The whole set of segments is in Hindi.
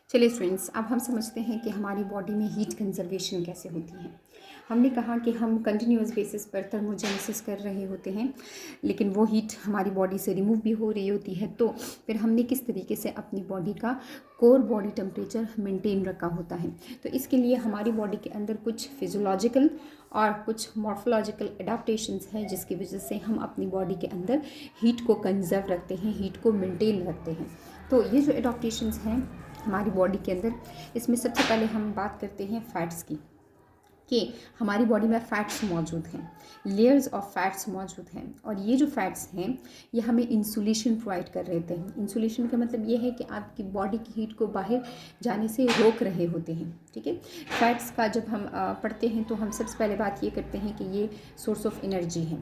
चलिए फ्रेंड्स, अब हम समझते हैं कि हमारी बॉडी में हीट कंजर्वेशन कैसे होती है। हमने कहा कि हम कंटिन्यूस बेसिस पर थर्मोजेनेसिस कर रहे होते हैं, लेकिन वो हीट हमारी बॉडी से रिमूव भी हो रही होती है। तो फिर हमने किस तरीके से अपनी बॉडी का कोर बॉडी टेम्परेचर मेंटेन रखा होता है। तो इसके लिए हमारी बॉडी के अंदर कुछ फिजियोलॉजिकल और कुछ मॉर्फोलॉजिकल एडाप्टेशंस हैं, जिसकी वजह से हम अपनी बॉडी के अंदर हीट को कंजर्व रखते हैं, हीट को मेंटेन रखते हैं। तो ये जो एडाप्टेशंस हैं हमारी बॉडी के अंदर, इसमें सबसे पहले हम बात करते हैं फैट्स की, कि हमारी बॉडी में फैट्स मौजूद हैं, लेयर्स ऑफ फैट्स मौजूद हैं। और ये जो फैट्स हैं ये हमें इंसुलेशन प्रोवाइड कर रहे हैं। इंसुलेशन का मतलब ये है कि आपकी बॉडी की हीट को बाहर जाने से रोक रहे होते हैं। ठीक है, फैट्स का जब हम पढ़ते हैं तो हम सबसे पहले बात ये करते हैं कि ये सोर्स ऑफ एनर्जी है,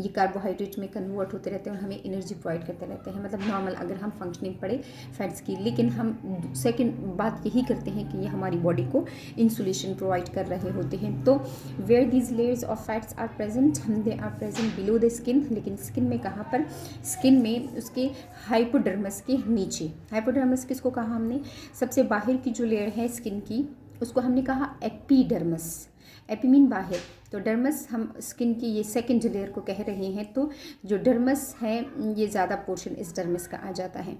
ये कार्बोहाइड्रेट में कन्वर्ट होते रहते हैं और हमें एनर्जी प्रोवाइड करते रहते हैं, मतलब नॉर्मल अगर हम फंक्शनिंग पढ़े फैट्स की। लेकिन हम सेकेंड बात यही करते हैं कि ये हमारी बॉडी को इंसुलेशन प्रोवाइड कर रहे होते हैं। तो where these layers of fats are present, they are present below the skin. लेकिन स्किन में कहाँ पर? स्किन में उसके हाइपोडर्मस के नीचे। हाइपोडर्मस किसको कहा हमने? सबसे बाहर की जो लेयर है स्किन की, उसको हमने कहा एपिडर्मस। एपी मीन बाहर, तो डर्मस हम स्किन की ये सेकेंड लेयर को कह रहे हैं। तो जो डर्मस है ये ज़्यादा पोर्शन इस डर्मस का आ जाता है।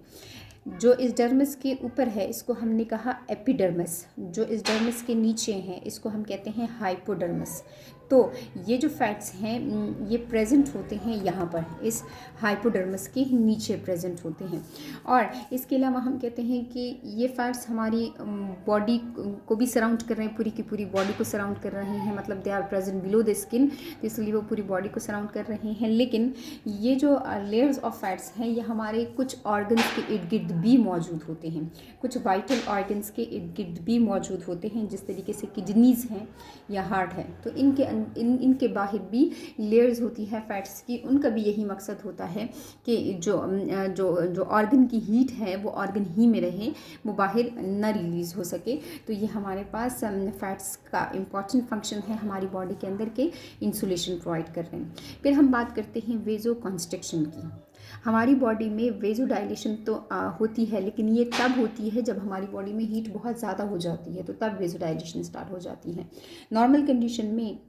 जो इस डर्मस के ऊपर है इसको हमने कहा एपिडर्मस। जो इस डर्मस के नीचे हैं इसको हम कहते हैं हाइपोडर्मस। तो ये जो फैट्स हैं ये प्रेजेंट होते हैं यहाँ पर, इस हाइपोडर्मस के नीचे प्रेजेंट होते हैं। और इसके अलावा हम कहते हैं कि ये फैट्स हमारी बॉडी को भी सराउंड कर रहे हैं, पूरी की पूरी बॉडी को सराउंड कर रहे हैं, मतलब they are present below the skin, तो इसलिए वो पूरी बॉडी को सराउंड कर रहे हैं। लेकिन ये जो लेयर्स ऑफ फैट्स हैं ये हमारे कुछ ऑर्गन्स के इर्द गिर्द भी मौजूद होते हैं, कुछ वाइटल ऑर्गन्स के इर्द गिर्द भी मौजूद होते हैं, जिस तरीके से किडनीज़ हैं या हार्ट है। तो इनके बाहर भी लेयर्स होती है फैट्स की। उनका भी यही मकसद होता है कि जो ऑर्गन की हीट है वो ऑर्गन ही में रहे, वो बाहर न रिलीज़ हो सके। तो ये हमारे पास फैट्स का इम्पॉर्टेंट फंक्शन है हमारी बॉडी के अंदर के इंसुलेशन प्रोवाइड कर रहे हैं। फिर हम बात करते हैं वेजो कंस्ट्रिक्शन की। हमारी बॉडी में वेजो डायलेशन तो होती है, लेकिन ये तब होती है जब हमारी बॉडी में हीट बहुत ज़्यादा हो जाती है, तो तब वेजो डायलेशन स्टार्ट हो जाती है। नॉर्मल कंडीशन में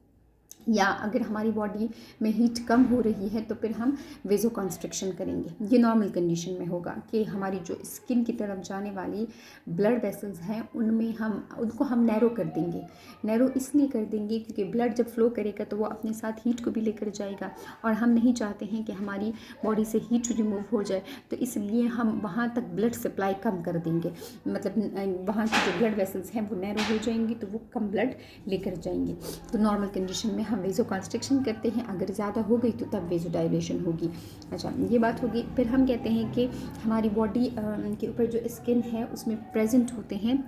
या अगर हमारी बॉडी में हीट कम हो रही है तो फिर हम वेजो कंस्ट्रिक्शन करेंगे। ये नॉर्मल कंडीशन में होगा कि हमारी जो स्किन की तरफ जाने वाली ब्लड वेसल्स हैं उनमें उनको हम नैरो कर देंगे। नैरो इसलिए कर देंगे क्योंकि ब्लड जब फ्लो करेगा तो वो अपने साथ हीट को भी लेकर जाएगा, और हम नहीं चाहते हैं कि हमारी बॉडी से हीट रिमूव हो जाए, तो इसलिए हम वहाँ तक ब्लड सप्लाई कम कर देंगे। मतलब वहाँ की जो ब्लड वेसल्स हैं वो नैरो हो जाएंगी, तो वो कम ब्लड लेकर जाएंगे। तो नॉर्मल कंडीशन में हम वेजो कंस्ट्रिक्शन करते हैं, अगर ज़्यादा हो गई तो तब वेजो डायलेशन होगी। अच्छा, ये बात होगी। फिर हम कहते हैं कि हमारी बॉडी के ऊपर जो स्किन है उसमें प्रेजेंट होते हैं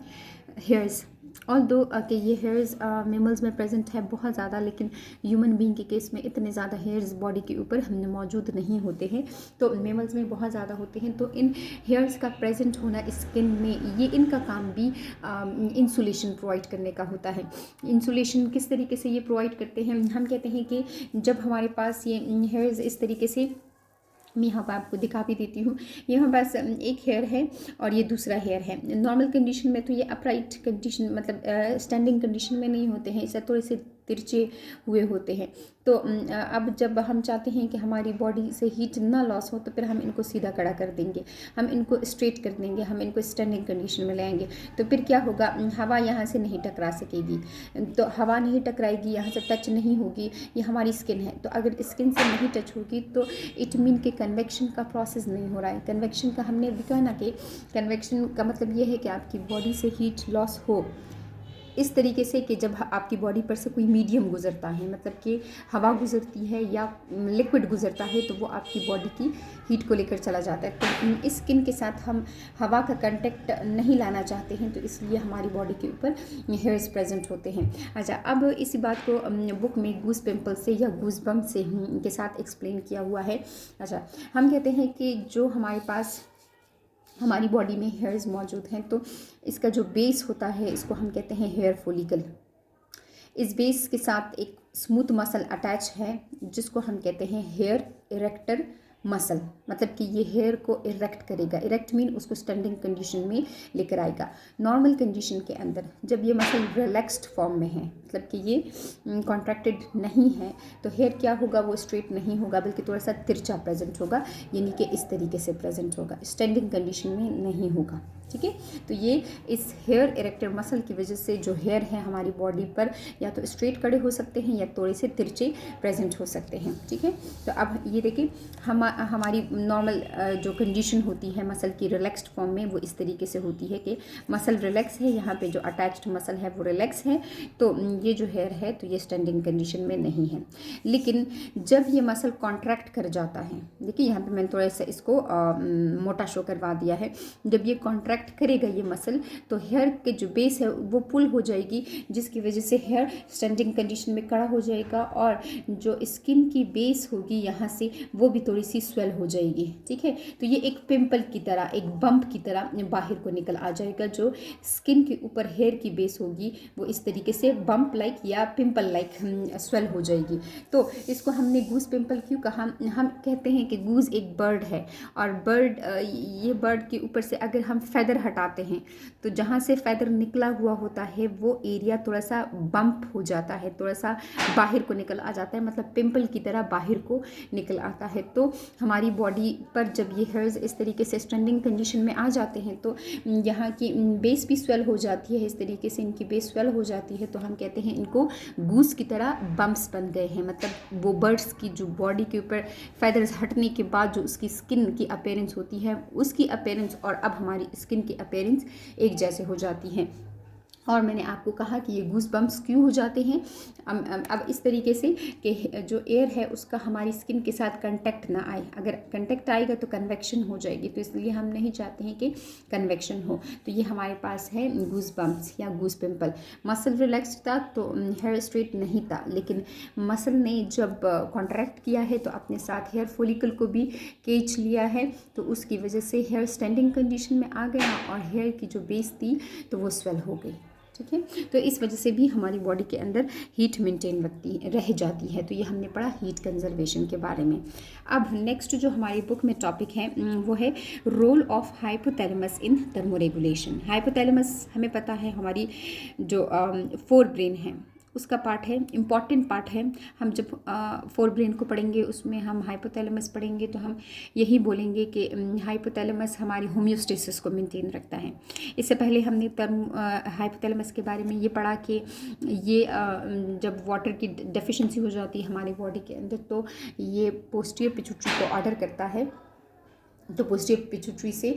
हेयर्स। ऑल्दो कि ये हेयर्स मेमल्स में प्रेजेंट है बहुत ज़्यादा, लेकिन ह्यूमन बीइंग के केस में इतने ज़्यादा हेयर्स बॉडी के ऊपर हमने मौजूद नहीं होते हैं, तो मेमल्स में बहुत ज़्यादा होते हैं। तो इन हेयर्स का प्रेजेंट होना स्किन में, ये इनका काम भी इंसुलेशन प्रोवाइड करने का होता है। इंसुलेशन किस तरीके से ये प्रोवाइड करते हैं? हम कहते हैं कि जब हमारे पास ये हेयर्स इस तरीके से, मैं यहाँ पर आपको दिखा भी देती हूँ, यहाँ पास एक हेयर है और ये दूसरा हेयर है। नॉर्मल कंडीशन में तो ये अपराइट कंडीशन, मतलब स्टैंडिंग कंडीशन में नहीं होते हैं, इसे थोड़े से तिरछे हुए होते हैं। तो अब जब हम चाहते हैं कि हमारी बॉडी से हीट ना लॉस हो तो फिर हम इनको सीधा खड़ा कर देंगे, हम इनको स्ट्रेट कर देंगे, हम इनको स्टैंडिंग कंडीशन में लाएंगे। तो फिर क्या होगा? हवा यहाँ से नहीं टकरा सकेगी, तो हवा नहीं टकराएगी, यहाँ से टच नहीं होगी। ये हमारी स्किन है, तो अगर स्किन से नहीं टच होगी तो इट मीन के कन्वेक्शन का प्रोसेस नहीं हो रहा है। कन्वेक्शन का हमने देखा ना कि कन्वेक्शन का मतलब ये है कि आपकी बॉडी से हीट लॉस हो इस तरीके से कि जब आपकी बॉडी पर से कोई मीडियम गुजरता है, मतलब कि हवा गुजरती है या लिक्विड गुजरता है, तो वो आपकी बॉडी की हीट को लेकर चला जाता है। तो इस स्किन के साथ हम हवा का कांटेक्ट नहीं लाना चाहते हैं, तो इसलिए हमारी बॉडी के ऊपर हेयर्स प्रेजेंट होते हैं। अच्छा, अब इसी बात को बुक में गूज पिम्पल से या गूज बम्प से के साथ एक्सप्लेन किया हुआ है। अच्छा, हम कहते हैं कि जो हमारे पास हमारी बॉडी में हेयर्स मौजूद हैं, तो इसका जो बेस होता है इसको हम कहते हैं हेयर फॉलिकल। इस बेस के साथ एक स्मूथ मसल अटैच है जिसको हम कहते हैं हेयर इरेक्टर मसल, मतलब कि ये हेयर को इरेक्ट करेगा। इरेक्ट मीन उसको स्टैंडिंग कंडीशन में लेकर आएगा। नॉर्मल कंडीशन के अंदर जब ये मसल रिलैक्स्ड फॉर्म में है, मतलब कि ये कॉन्ट्रैक्टेड नहीं है, तो हेयर क्या होगा, वो स्ट्रेट नहीं होगा बल्कि थोड़ा सा तिरछा प्रेजेंट होगा, यानी कि इस तरीके से प्रेजेंट होगा, स्टैंडिंग कंडीशन में नहीं होगा। ठीक है, तो ये इस हेयर इरेक्टर मसल की वजह से जो हेयर है हमारी बॉडी पर या तो स्ट्रेट खड़े हो सकते हैं या थोड़े से तिरछे प्रेजेंट हो सकते हैं। ठीक है, तो अब ये देखिए हमारी नॉर्मल जो कंडीशन होती है मसल की रिलैक्स्ड फॉर्म में, वो इस तरीके से होती है कि मसल रिलैक्स है, यहाँ पे जो अटैच्ड मसल है वो रिलैक्स है, तो ये जो हेयर है तो ये स्टैंडिंग कंडीशन में नहीं है। लेकिन जब ये मसल कॉन्ट्रैक्ट कर जाता है, देखिए यहाँ पे मैंने थोड़ा सा इसको मोटा शो करवा दिया है, जब ये कॉन्ट्रैक्ट करेगा ये मसल, तो हेयर के जो बेस है वो पुल हो जाएगी, जिसकी वजह से हेयर स्टैंडिंग कंडीशन में खड़ा हो जाएगा, और जो स्किन की बेस होगी यहाँ से वो भी थोड़ी सी स्वेल हो जाएगी। ठीक है, तो ये एक पिंपल की तरह, एक बम्प की तरह बाहर को निकल आ जाएगा। जो स्किन के ऊपर हेयर की बेस होगी वो इस तरीके से बम्प लाइक या पिंपल लाइक स्वेल हो जाएगी। तो इसको हमने गूज पिंपल क्यों कहा? हम कहते हैं कि गूज एक बर्ड है, और बर्ड, ये बर्ड के ऊपर से अगर हम फेदर हटाते हैं तो जहाँ से फेदर निकला हुआ होता है वो एरिया थोड़ा सा बम्प हो जाता है, थोड़ा सा बाहर को निकल आ जाता है, मतलब पिंपल की तरह बाहर को निकल आता है। तो हमारी बॉडी पर जब ये हेयर्स इस तरीके से स्टैंडिंग कंडीशन में आ जाते हैं तो यहाँ की बेस भी स्वेल हो जाती है, इस तरीके से इनकी बेस स्वेल हो जाती है, तो हम कहते हैं इनको गूस की तरह बम्प्स बन गए हैं। मतलब वो बर्ड्स की जो बॉडी के ऊपर फेदर्स हटने के बाद जो उसकी स्किन की अपीयरेंस होती है, उसकी अपीयरेंस और अब हमारी स्किन की अपीयरेंस एक जैसे हो जाती हैं। और मैंने आपको कहा कि ये गूस बम्प्स क्यों हो जाते हैं, अब इस तरीके से कि जो एयर है उसका हमारी स्किन के साथ कांटेक्ट ना आए, अगर कांटेक्ट आएगा तो कन्वेक्शन हो जाएगी, तो इसलिए हम नहीं चाहते हैं कि कन्वेक्शन हो। तो ये हमारे पास है गूस बम्प्स या गूस पिंपल। मसल रिलैक्स्ड था तो हेयर स्ट्रेट नहीं था, लेकिन मसल ने जब कॉन्ट्रैक्ट किया है तो अपने साथ हेयर फॉलिकल को भी खींच लिया है, तो उसकी वजह से हेयर स्टैंडिंग कंडीशन में आ गया और हेयर की जो बेस थी तो वो स्वेल हो गई। ठीक है, तो इस वजह से भी हमारी बॉडी के अंदर हीट मेंटेन रह जाती है। तो ये हमने पढ़ा हीट कंजर्वेशन के बारे में। अब नेक्स्ट जो हमारी बुक में टॉपिक है वो है role of hypothalamus in thermoregulation. Hypothalamus हमें पता है हमारी जो फोर ब्रेन है उसका पार्ट है, इम्पॉर्टेंट पार्ट है। हम जब फोर ब्रेन को पढ़ेंगे उसमें हम हाइपोथैलेमस पढ़ेंगे तो हम यही बोलेंगे कि हाइपोथैलेमस हमारी होम्योस्टेसिस को मेंटेन रखता है। इससे पहले हमने हाइपोथैलेमस के बारे में ये पढ़ा कि ये जब वाटर की डेफिशिएंसी हो जाती है हमारी बॉडी के अंदर तो ये पोस्टीरियर पिट्यूटरी को ऑर्डर करता है, तो पोस्टीरियर पिट्यूटरी से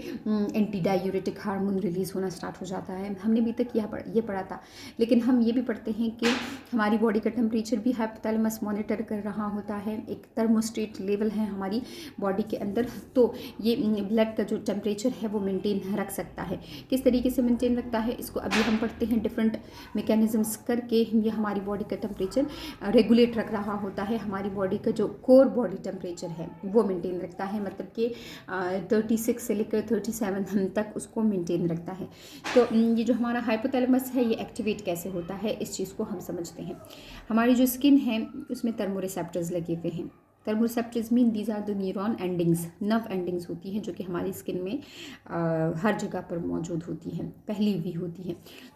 एंटी डायूरेटिक हार्मोन रिलीज़ होना स्टार्ट हो जाता है। हमने अभी तक ये पढ़ा था, लेकिन हम ये भी पढ़ते हैं कि हमारी बॉडी का टेम्परेचर भी हाइपोथैलेमस मॉनिटर कर रहा होता है। एक थर्मोस्टेट लेवल है हमारी बॉडी के अंदर, तो ये ब्लड का जो टेम्परेचर है वो मेंटेन रख सकता है। किस तरीके से मेंटेन रखता है इसको अभी हम पढ़ते हैं, डिफरेंट मैकेनिज्म्स करके ये हमारी बॉडी का टेम्परेचर रेगुलेट रख रहा होता है। हमारी बॉडी का जो कोर बॉडी टेम्परेचर है वो मेंटेन रखता है, मतलब कि 36 से लेकर 37 तक उसको मेंटेन रखता है। तो ये जो हमारा हाइपोथैलेमस है ये एक्टिवेट कैसे होता है इस चीज़ को हम समझते हैं। हमारी जो स्किन है उसमें थर्मोरिसेप्टर्स लगे हुए हैं। Thermoreceptors mean these are the neuron endings, nerve endings होती हैं जो कि हमारी स्किन में हर जगह पर मौजूद होती हैं, पहली हुई होती हैं।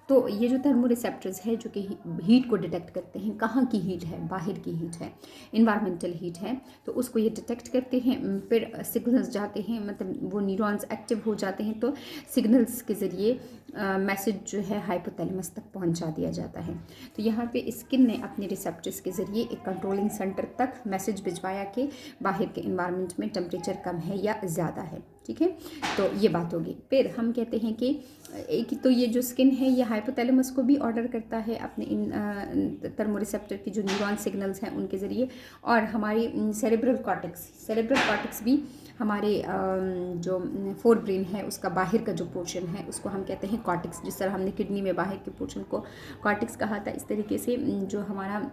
तो ये जो थर्मोरिसेप्टर्स है जो कि हीट को डिटेक्ट करते हैं, कहाँ की हीट है, बाहर की हीट है, इन्वायरमेंटल हीट है, तो उसको ये डिटेक्ट करते हैं। फिर सिग्नल्स जाते हैं, मतलब वो न्यूरॉन्स एक्टिव हो जाते हैं, तो सिग्नल्स के ज़रिए मैसेज जो है हाइपोथैलेमस तक पहुंचा दिया जाता है। तो यहाँ पे स्किन ने अपने रिसेप्टर्स के ज़रिए एक कंट्रोलिंग सेंटर तक मैसेज भिजवाया कि बाहर के इन्वायरमेंट में टेम्परेचर कम है या ज़्यादा है। ठीक है, तो ये बात होगी। फिर हम कहते हैं कि एक तो ये जो स्किन है ये हाइपोथैलेमस को भी ऑर्डर करता है अपने इन थर्मोरिसेप्टर की जो न्यूरॉन सिग्नल्स हैं उनके ज़रिए, और हमारी सेरेब्रल कॉर्टेक्स भी हमारे जो फोर ब्रेन है उसका बाहर का जो पोर्शन है उसको हम कहते हैं कॉर्टेक्स। जिस तरह हमने किडनी में बाहर के पोर्शन को कॉर्टेक्स कहा था, इस तरीके से जो हमारा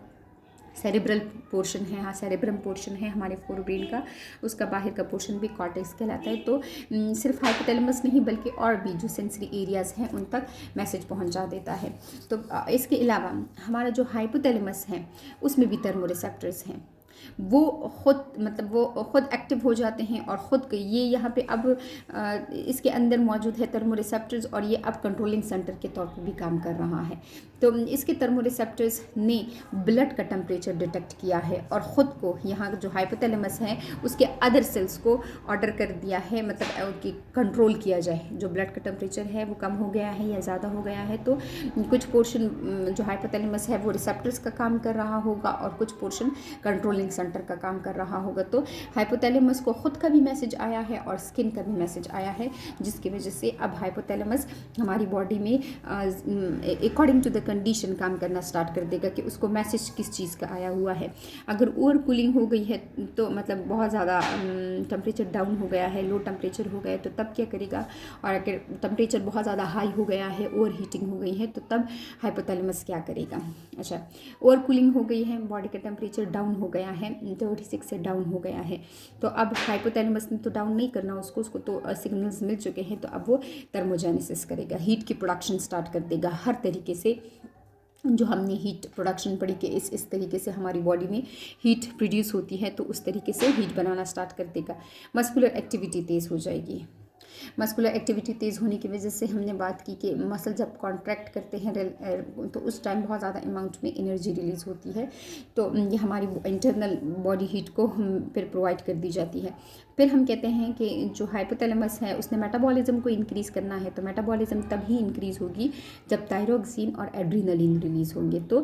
सेरेब्रल पोर्शन है, हाँ सेरेब्रम पोर्शन है हमारे फोर ब्रेन का, उसका बाहर का पोर्शन भी कॉर्टेक्स कहलाता है। तो सिर्फ हाइपोथैलेमस नहीं बल्कि और भी जो सेंसरी एरियाज़ हैं उन तक मैसेज पहुंचा देता है। तो इसके अलावा हमारा जो हाइपोथैलेमस है उसमें भी थर्मोरिसेप्टर्स हैं। वो खुद मतलब वो खुद एक्टिव हो जाते हैं और ख़ुद ये यहाँ पे अब इसके अंदर मौजूद है थर्मोरिसेप्टर्स, और ये अब कंट्रोलिंग सेंटर के तौर पर भी काम कर रहा है। तो इसके थर्मोरिसेप्टर्स ने ब्लड का टेम्परेचर डिटेक्ट किया है और ख़ुद को यहाँ जो हाइपोथैलेमस है उसके अदर सेल्स को ऑर्डर कर दिया है, मतलब कि कंट्रोल किया जाए। जो ब्लड का टेम्परेचर है वो कम हो गया है या ज़्यादा हो गया है, तो कुछ पोर्शन जो हाइपोथैलेमस है वो रिसेप्टर्स का काम कर रहा होगा और कुछ पोर्शन कंट्रोलिंग सेंटर का काम कर रहा होगा। तो हाइपोथैलेमस को ख़ुद का भी मैसेज आया है और स्किन का भी मैसेज आया है, जिसकी वजह से अब हाइपोथैलेमस हमारी बॉडी में अकॉर्डिंग टू द कंडीशन काम करना स्टार्ट कर देगा कि उसको मैसेज किस चीज़ का आया हुआ है। अगर ओवर कूलिंग हो गई है तो मतलब बहुत ज़्यादा टेम्परेचर डाउन हो गया है, लो टेम्परेचर हो गया है, तो तब क्या करेगा। और अगर टेम्परेचर बहुत ज़्यादा हाई हो गया है, ओवर हीटिंग हो गई है, तो तब हाइपोथैलेमस क्या करेगा। अच्छा, ओवर कूलिंग हो गई है, बॉडी का टेम्परेचर डाउन हो गया है, 36 से डाउन हो गया है, तो अब हाइपोथैलेमस ने तो डाउन नहीं करना उसको तो सिग्नल्स मिल चुके हैं, तो अब वो थर्मोजेनेसिस करेगा, हीट की प्रोडक्शन स्टार्ट कर देगा। हर तरीके से जो हमने हीट प्रोडक्शन पढ़ी कि इस तरीके से हमारी बॉडी में हीट प्रोड्यूस होती है, तो उस तरीके से हीट बनाना स्टार्ट कर देगा। मस्कुलर एक्टिविटी तेज़ हो जाएगी। मस्कुलर एक्टिविटी तेज़ होने की वजह से हमने बात की कि मसल जब कॉन्ट्रैक्ट करते हैं तो उस टाइम बहुत ज़्यादा अमाउंट में एनर्जी रिलीज़ होती है, तो ये हमारी इंटरनल बॉडी हीट को हम फिर प्रोवाइड कर दी जाती है। फिर हम कहते हैं कि जो हाइपोथैलेमस है उसने मेटाबॉलिज्म को इंक्रीज़ करना है, तो मेटाबॉलिज्म तभी इंक्रीज़ होगी जब थायरोक्सिन और एड्रीनलिन रिलीज़ होंगे। तो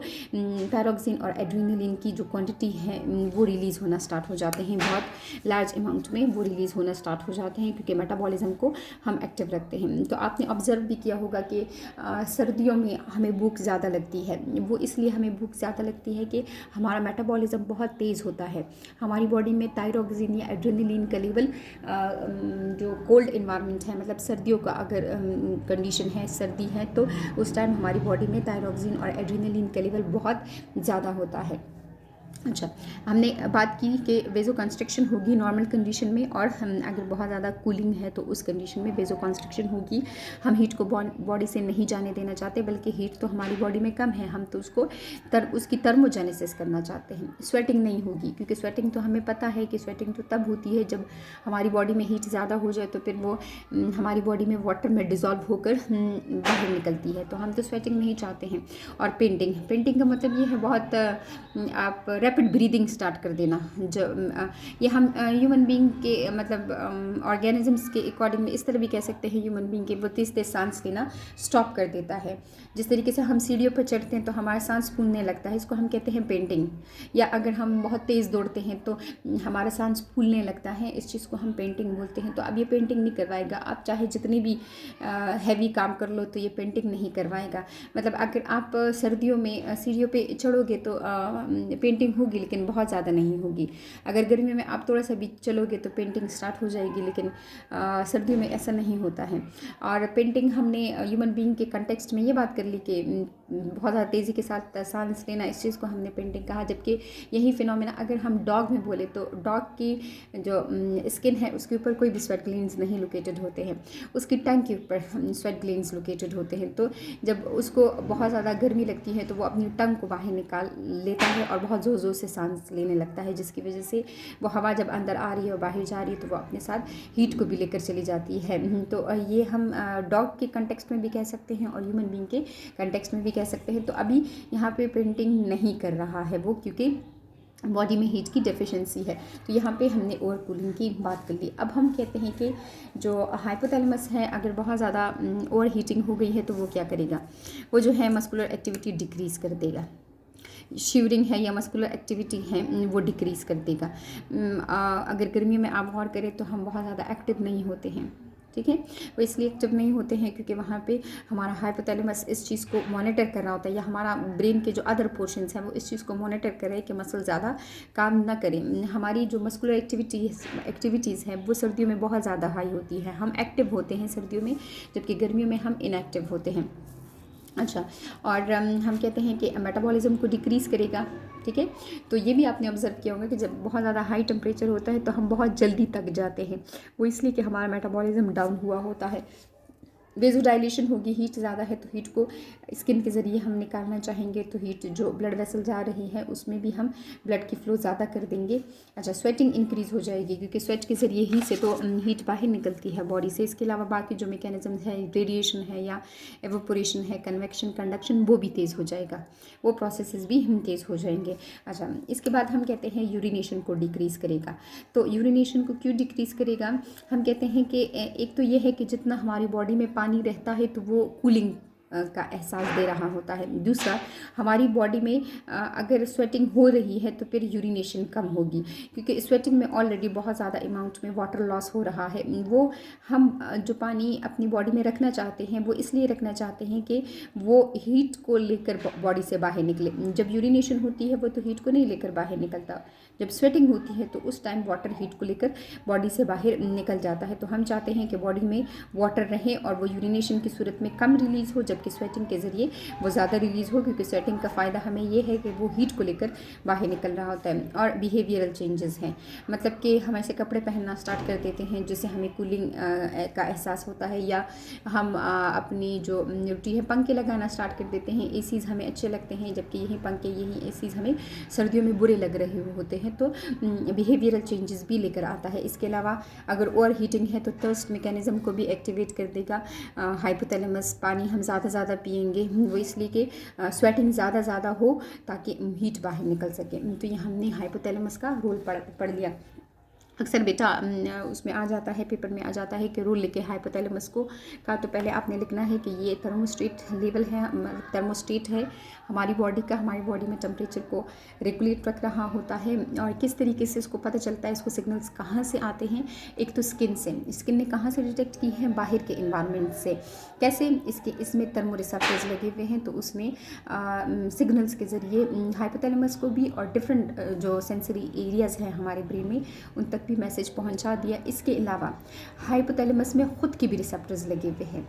थायरोक्सिन और एड्रीनलिन की जो क्वांटिटी है वो रिलीज़ होना स्टार्ट हो जाते हैं, बहुत लार्ज अमाउंट में वो रिलीज़ होना स्टार्ट हो जाते हैं, क्योंकि मेटाबॉलिज्म को हम एक्टिव रखते हैं। तो आपने ऑब्ज़र्व भी किया होगा कि सर्दियों में हमें भूख ज़्यादा लगती है। वो इसलिए हमें भूख ज़्यादा लगती है कि हमारा मेटाबॉलिज्म बहुत तेज़ होता है, हमारी बॉडी में थायरोक्सिन या एड्रेनलिन का लेवल जो कोल्ड इन्वायरमेंट है, मतलब सर्दियों का अगर कंडीशन है, सर्दी है, तो उस टाइम हमारी बॉडी में थायरोक्सिन और एड्रेनलिन का लेवल बहुत ज़्यादा होता है। अच्छा, हमने बात की कि वेजो कंस्ट्रक्शन होगी नॉर्मल कंडीशन में, और हम अगर बहुत ज़्यादा कूलिंग है तो उस कंडीशन में वेजो कंस्ट्रक्शन होगी। हम हीट को बॉडी से नहीं जाने देना चाहते, बल्कि हीट तो हमारी बॉडी में कम है, हम तो उसकी थर्मोजेनेसिस करना चाहते हैं। स्वेटिंग नहीं होगी, क्योंकि स्वेटिंग तो हमें पता है कि स्वेटिंग तो तब होती है जब हमारी बॉडी में हीट ज़्यादा हो जाए, तो फिर वो हमारी बॉडी में वाटर में डिज़ोल्व होकर बाहर निकलती है, तो हम तो स्वेटिंग नहीं चाहते हैं। और पेंटिंग का मतलब ये है बहुत आप रैपिड ब्रीदिंग स्टार्ट कर देना। ये हम ह्यूमन बीइंग के मतलब ऑर्गेनिजम्स के अकॉर्डिंग में इस तरह भी कह सकते हैं, ह्यूमन बीइंग के वो तेज़ सांस लेना स्टॉप कर देता है। जिस तरीके से हम सीढ़ियों पर चढ़ते हैं तो हमारा सांस फूलने लगता है, इसको हम कहते हैं पेंटिंग। या अगर हम बहुत तेज़ दौड़ते हैं तो हमारा सांस फूलने लगता है, इस चीज़ को हम पेंटिंग बोलते हैं। तो अब ये पेंटिंग नहीं करवाएगा, आप चाहे जितनी भी हैवी काम कर लो तो ये पेंटिंग नहीं करवाएगा। मतलब अगर आप सर्दियों में सीढ़ियों पे चढ़ोगे तो पेंटिंग होगी, लेकिन बहुत ज़्यादा नहीं होगी। अगर गर्मियों में आप थोड़ा सा भी चलोगे तो पेंटिंग स्टार्ट हो जाएगी, लेकिन सर्दियों में ऐसा नहीं होता है। और पेंटिंग हमने ह्यूमन बीइंग के कंटेक्स्ट में ये बात कर ली कि बहुत ज़्यादा तेज़ी के साथ सांस लेना, इस चीज़ को हमने पेंटिंग कहा। जबकि यही फिनोमेना अगर हम डॉग में बोले तो डॉग की जो स्किन है उसके ऊपर कोई भी स्वेट ग्लैंड्स नहीं लोकेटेड होते हैं, उसकी टंग के ऊपर स्वेट ग्लैंड्स लोकेटेड होते हैं। तो जब उसको बहुत ज़्यादा गर्मी लगती है तो वो अपनी टंग को बाहर निकाल लेता है और बहुत ज़ोर ज़ोर से सांस लेने लगता है, जिसकी वजह से वो हवा जब अंदर आ रही है और बाहर जा रही है तो वो अपने साथ हीट को भी लेकर चली जाती है। तो ये हम डॉग के कंटेक्स्ट में भी कह सकते हैं और ह्यूमन बीइंग के कंटेक्स्ट में भी कह सकते हैं। तो अभी यहाँ पे पेंटिंग नहीं कर रहा है वो, क्योंकि बॉडी में हीट की डेफिशिएंसी है। तो यहाँ पे हमने ओवर कूलिंग की बात कर ली। अब हम कहते हैं कि जो हाइपोथैलेमस है अगर बहुत ज़्यादा ओवर हीटिंग हो गई है तो वो क्या करेगा, वो जो है मस्कुलर एक्टिविटी डिक्रीज़ कर देगा। शिवरिंग है या मस्कुलर एक्टिविटी है वो डिक्रीज़ कर देगा। अगर गर्मी में आप गौर करें तो हम बहुत ज़्यादा एक्टिव नहीं होते हैं, ठीक है। वो इसलिए एक्टिव नहीं होते हैं क्योंकि वहाँ पे हमारा हाइपोथैलेमस इस चीज़ को मॉनिटर कर रहा होता है, या हमारा ब्रेन के जो अदर पोर्शंस हैं वो इस चीज़ को मॉनिटर करें कि मसल ज़्यादा काम ना करें। हमारी जो मस्कुलर एक्टिविटीज़ हैं वो सर्दियों में बहुत ज़्यादा हाई होती है, हम एक्टिव होते हैं सर्दियों में, जबकि गर्मियों में हम इनएक्टिव होते हैं। अच्छा, और हम कहते हैं कि मेटाबॉलिज्म को डिक्रीज़ करेगा, ठीक है। तो ये भी आपने ऑब्जर्व किया होगा कि जब बहुत ज़्यादा हाई टेम्परेचर होता है तो हम बहुत जल्दी थक जाते हैं, वो इसलिए कि हमारा मेटाबॉलिज्म डाउन हुआ होता है। वेज़ोडाइलेशन होगी, हीट ज़्यादा है तो हीट को स्किन के ज़रिए हम निकालना चाहेंगे, तो हीट जो ब्लड वेसल जा रही है उसमें भी हम ब्लड की फ़्लो ज़्यादा कर देंगे। अच्छा, स्वेटिंग इंक्रीज़ हो जाएगी क्योंकि स्वेट के ज़रिए ही से तो हीट बाहर निकलती है बॉडी से। इसके अलावा बाकी जो मैकेनिज़्म है, रेडिएशन है या एवोपोरेशन है, कन्वेक्शन, कंडक्शन, वो भी तेज़ हो जाएगा, वो प्रोसेसेस भी हम तेज़ हो जाएंगे। अच्छा, इसके बाद हम कहते हैं यूरिनेशन को डिक्रीज़ करेगा। तो यूरिनेशन को क्यों डिक्रीज़ करेगा? हम कहते हैं कि एक तो ये है कि जितना हमारी बॉडी में पानी रहता है तो वो कूलिंग का एहसास दे रहा होता है। दूसरा, हमारी बॉडी में अगर स्वेटिंग हो रही है तो फिर यूरिनेशन कम होगी क्योंकि स्वेटिंग में ऑलरेडी बहुत ज़्यादा अमाउंट में वाटर लॉस हो रहा है। वो हम जो पानी अपनी बॉडी में रखना चाहते हैं वो इसलिए रखना चाहते हैं कि वो हीट को लेकर बॉडी से बाहर निकले। जब यूरिनेशन होती है वो तो हीट को नहीं लेकर बाहर निकलता, जब स्वेटिंग होती है तो उस टाइम वाटर हीट को लेकर बॉडी से बाहर निकल जाता है। तो हम चाहते हैं कि बॉडी में वाटर रहे और वो यूरिनेशन की सूरत में कम रिलीज़ हो, जबकि स्वेटिंग के ज़रिए वो ज़्यादा रिलीज़ हो, क्योंकि स्वेटिंग का फ़ायदा हमें ये है कि वो हीट को लेकर बाहर निकल रहा होता है। और बिहेवियरल चेंजेस हैं, मतलब कि हम ऐसे कपड़े पहनना स्टार्ट कर देते हैं जिससे हमें कूलिंग का एहसास होता है, या हम अपनी जो रोटी है पंखे लगाना स्टार्ट कर देते हैं। एसीज़ हमें अच्छे लगते हैं जबकि यही पंखे, यही एसीज़ हमें सर्दियों में बुरे लग रहे होते हैं। तो बिहेवियरल चेंजेस भी लेकर आता है। इसके अलावा अगर ओवर हीटिंग है तो थर्स्ट मैकेनिज़्म को भी एक्टिवेट कर देगा। हाइपोथैलेमस, पानी हम ज़्यादा पिएंगे वो इसलिए कि स्वेटिंग ज़्यादा हो ताकि हीट बाहर निकल सके। तो ये हमने हाइपोथैलेमस का रोल पढ़ लिया। अक्सर बेटा उसमें आ जाता है, पेपर में आ जाता है कि रोल लिखे हाइपोथैलेमस को का, तो पहले आपने लिखना है कि ये थर्मोस्टेट लेवल है, थर्मोस्टेट है हमारी बॉडी का, हमारी बॉडी में टेम्परेचर को रेगुलेट रख रहा होता है। और किस तरीके से इसको पता चलता है, इसको सिग्नल्स कहाँ से आते हैं? एक तो स्किन से, स्किन ने कहाँ से डिटेक्ट की है? बाहर के इन्वायरमेंट से। कैसे? इसमें थर्मो रिसेप्टर्स लगे हुए हैं, तो उसमें सिग्नल्स के ज़रिए हाइपोथैलेमस को भी और डिफरेंट जो सेंसरी एरियाज़ हैं हमारे ब्रेन में उन तक भी मैसेज पहुंचा दिया। इसके अलावा हाइपोथैलेमस में खुद के भी रिसेप्टर्स लगे हुए हैं,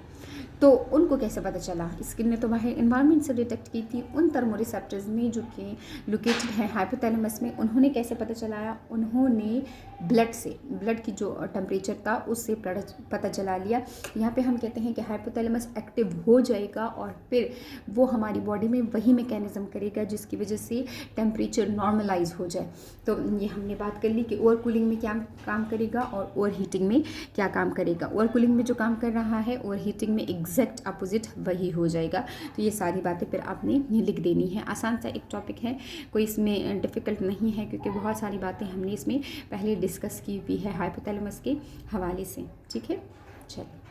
तो उनको कैसे पता चला? स्किन ने तो बाहर इन्वायरमेंट से डिटेक्ट की थी, उन थर्मो रिसेप्टर्स में जो कि लोकेटेड है हाइपोथैलेमस में, उन्होंने कैसे पता चलाया? उन्होंने ब्लड से, ब्लड की जो टेम्परेचर था उससे पता चला लिया। यहाँ पे हम कहते हैं कि हाइपोथैलेमस एक्टिव हो जाएगा और फिर वो हमारी बॉडी में वही मैकेनिज्म करेगा जिसकी वजह से टेम्परेचर नॉर्मलाइज हो जाए। तो ये हमने बात कर ली कि ओवर कूलिंग में क्या काम करेगा और ओवर हीटिंग में क्या काम करेगा। ओवर कूलिंग में जो काम कर रहा है ओवर हीटिंग में एग्जैक्ट अपोजिट वही हो जाएगा। तो ये सारी बातें फिर आपने लिख देनी है। आसान सा एक टॉपिक है, कोई इसमें डिफ़िकल्ट नहीं है क्योंकि बहुत सारी बातें हमने इसमें पहले डिस्कस की हुई है हाइपोथैलेमस के हवाले से। ठीक है, चलिए।